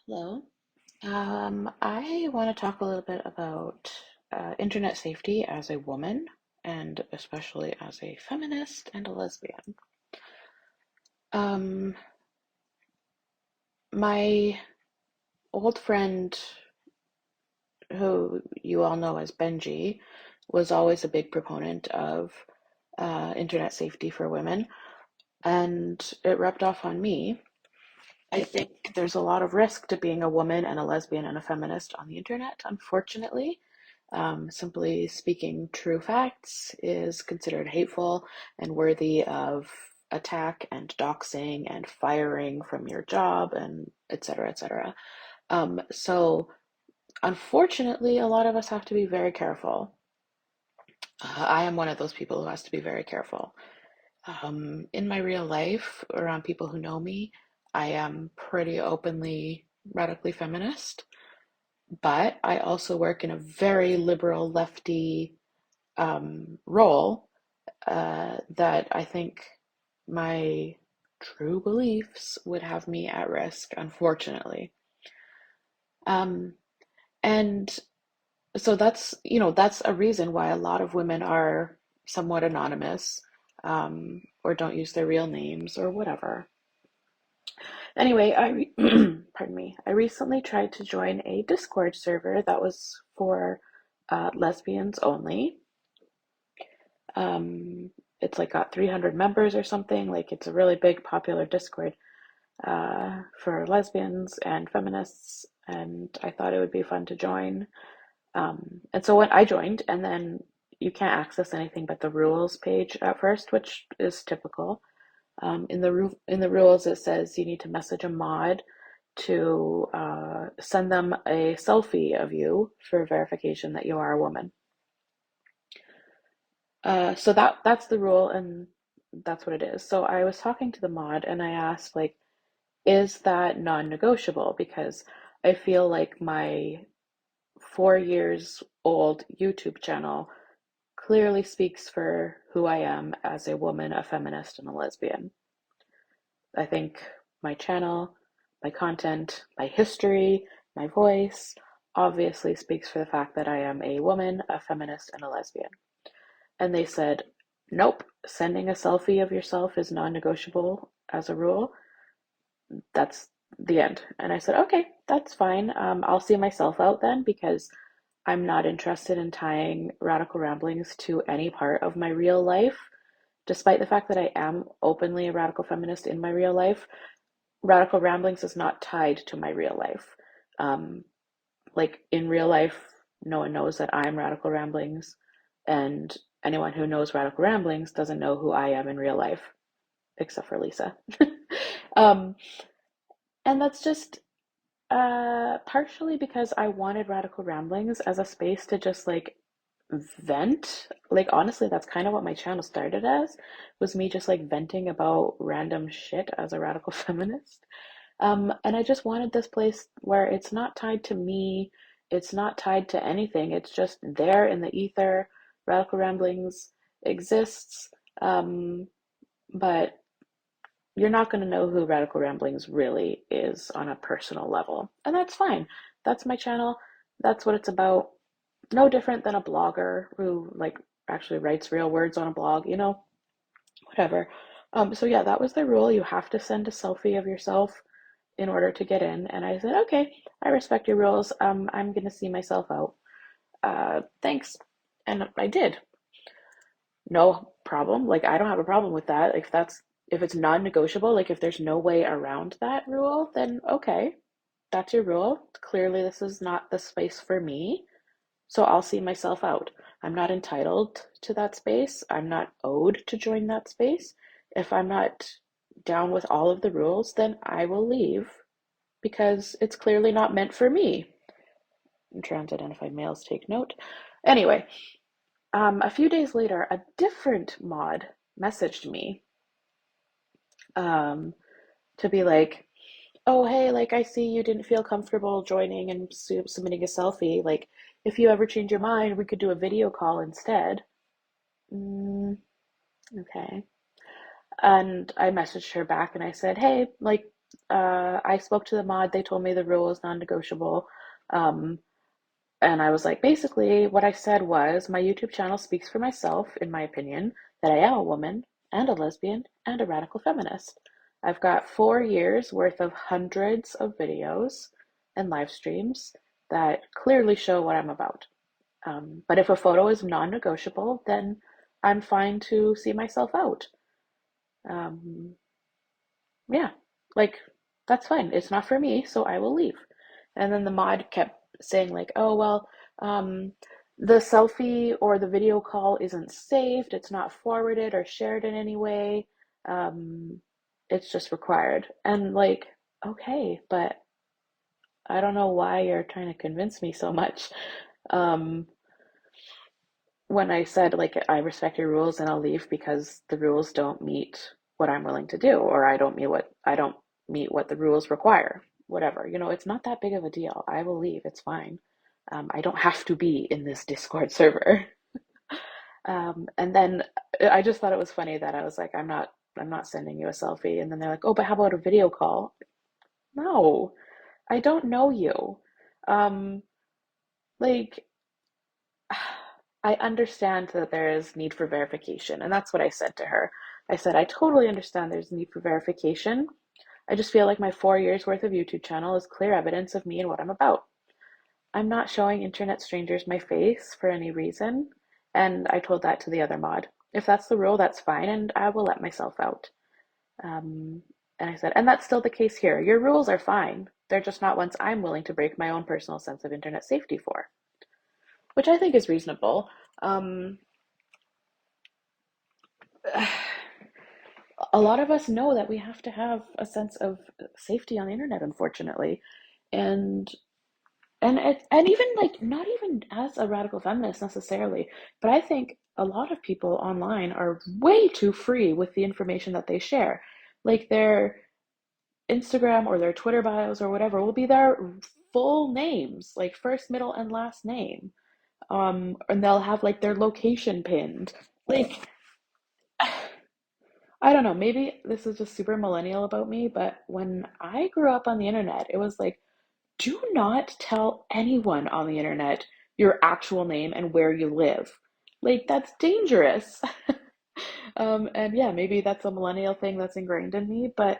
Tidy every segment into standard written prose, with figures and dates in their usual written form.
Hello. I want to talk a little bit about internet safety as a woman, and especially as a feminist and a lesbian. Um, my old friend, who you all know as Benji, was always a big proponent of internet safety for women, and it rubbed off on me. I think there's a lot of risk to being a woman and a lesbian and a feminist on the internet, unfortunately. Simply speaking, true facts is considered hateful and worthy of attack and doxing and firing from your job and et cetera, et cetera. So unfortunately, a lot of us have to be very careful. I am one of those people who has to be very careful. In my real life, around people who know me, I am pretty openly radically feminist, but I also work in a very liberal lefty role that I think my true beliefs would have me at risk, unfortunately. Um, and so that's a reason why a lot of women are somewhat anonymous, or don't use their real names or whatever. Anyway, pardon me. I recently tried to join a Discord server that was for lesbians only. Um, it's like got 300 members or something. Like it's a really big, popular Discord for lesbians and feminists, and I thought it would be fun to join. And so when I joined, and then you can't access anything but the rules page at first, which is typical. In the rules, it says you need to message a mod to send them a selfie of you for verification that you are a woman. So that's the rule, and that's what it is. So I was talking to the mod, and I asked, like, is that non-negotiable? Because I feel like my 4 years old YouTube channel clearly speaks for who I am as a woman, a feminist, and a lesbian. I think my channel, my content, my history, my voice obviously speaks for the fact that I am a woman, a feminist, and a lesbian. And they said, nope, sending a selfie of yourself is non negotiable as a rule. That's the end. And I said, okay, that's fine. I'll see myself out then because I'm not interested in tying radical ramblings to any part of my real life. Despite the fact that I am openly a radical feminist in my real life, radical ramblings is not tied to my real life. Um, like in real life, no one knows that I'm radical ramblings, and anyone who knows radical ramblings doesn't know who I am in real life, except for Lisa. um, and that's just partially because I wanted radical ramblings as a space to just like vent. Like honestly, that's kind of what my channel started as, was me just like venting about random shit as a radical feminist. And I just wanted this place where it's not tied to me, it's not tied to anything, it's just there in the ether. Radical Ramblings exists, um, but you're not going to know who Radical Ramblings really is on a personal level. And that's fine. That's my channel. That's what it's about. No different than a blogger who like actually writes real words on a blog, whatever. So yeah, that was the rule. You have to send a selfie of yourself in order to get in. And I said, okay, I respect your rules. I'm going to see myself out. Thanks. And I did. No problem. Like, I don't have a problem with that. If it's non-negotiable, like if there's no way around that rule, then okay, that's your rule. Clearly, this is not the space for me. So I'll see myself out. I'm not entitled to that space. I'm not owed to join that space. If I'm not down with all of the rules, then I will leave because it's clearly not meant for me. Trans-identified males take note. Anyway, a few days later, a different mod messaged me um, to be like, oh, hey, like, I see you didn't feel comfortable joining and submitting a selfie. Like, if you ever change your mind, we could do a video call instead. Mm, okay. And I messaged her back and I said, hey, like, I spoke to the mod. They told me the rule is non-negotiable. Um, and I was like, basically, what I said was my YouTube channel speaks for myself, in my opinion, that I am a woman and a lesbian and a radical feminist. I've got 4 years worth of hundreds of videos and live streams that clearly show what I'm about. But if a photo is non-negotiable, then I'm fine to see myself out. Um, yeah, like that's fine. It's not for me, so I will leave. And then the mod kept saying like, oh well, um, the selfie or the video call isn't saved, it's not forwarded or shared in any way. Um, it's just required. And like, okay, but I don't know why you're trying to convince me so much. Um, when I said like I respect your rules and I'll leave because the rules don't meet what I'm willing to do, or I don't meet what the rules require. Whatever, it's not that big of a deal. I will leave. It's fine. I don't have to be in this Discord server. And then I just thought it was funny that I was like, I'm not sending you a selfie. And then they're like, oh, but how about a video call? No, I don't know you. Um, like I understand that there is need for verification, and that's what I said to her. I said, I totally understand there's need for verification. I just feel like my 4 years worth of YouTube channel is clear evidence of me and what I'm about. I'm not showing internet strangers my face for any reason, and I told that to the other mod. If that's the rule, that's fine, and I will let myself out. Um, and I said, and that's still the case here. Your rules are fine. They're just not ones I'm willing to break my own personal sense of internet safety for, which I think is reasonable. Um, a lot of us know that we have to have a sense of safety on the internet, unfortunately. And and even like not even as a radical feminist necessarily, but I think a lot of people online are way too free with the information that they share. Like their Instagram or their Twitter bios or whatever will be their full names, like first, middle, and last name. And they'll have like their location pinned. Like I don't know, maybe this is just super millennial about me, but when I grew up on the internet, it was like, do not tell anyone on the internet your actual name and where you live. Like, that's dangerous. And yeah, maybe that's a millennial thing that's ingrained in me, but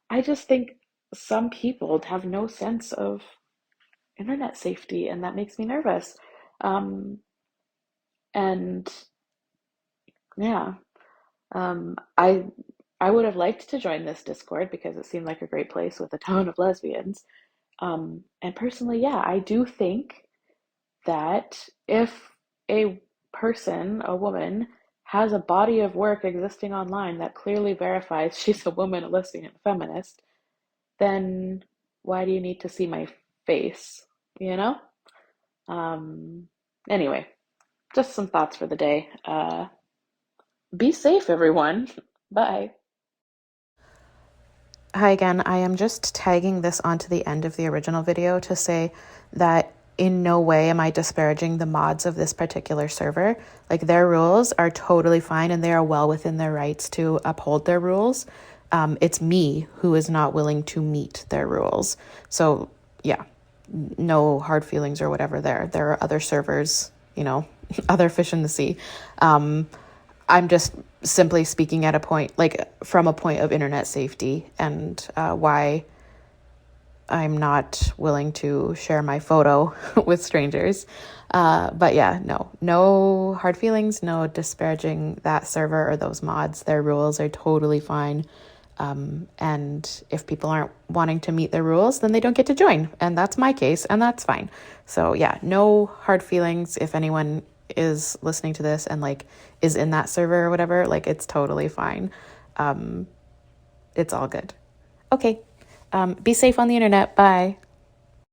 I just think some people have no sense of internet safety, and that makes me nervous. Um, and yeah, I would have liked to join this Discord because it seemed like a great place with a ton of lesbians. And personally, yeah, I do think that if a person, a woman, has a body of work existing online that clearly verifies she's a woman, a lesbian, a feminist, then why do you need to see my face? You know? Um, anyway, just some thoughts for the day. Be safe, everyone. Bye. Hi again. I am just tagging this onto the end of the original video to say that in no way am I disparaging the mods of this particular server. Like their rules are totally fine and they are well within their rights to uphold their rules. It's me who is not willing to meet their rules. So yeah, no hard feelings or whatever there. There are other servers, other fish in the sea. I'm just simply speaking at a point, like from a point of internet safety and why I'm not willing to share my photo with strangers. But yeah, no hard feelings, no disparaging that server or those mods. Their rules are totally fine. And if people aren't wanting to meet their rules, then they don't get to join. And that's my case, and that's fine. So yeah, no hard feelings if anyone is listening to this and like is in that server or whatever, like it's totally fine. It's all good. Okay. Be safe on the internet. Bye.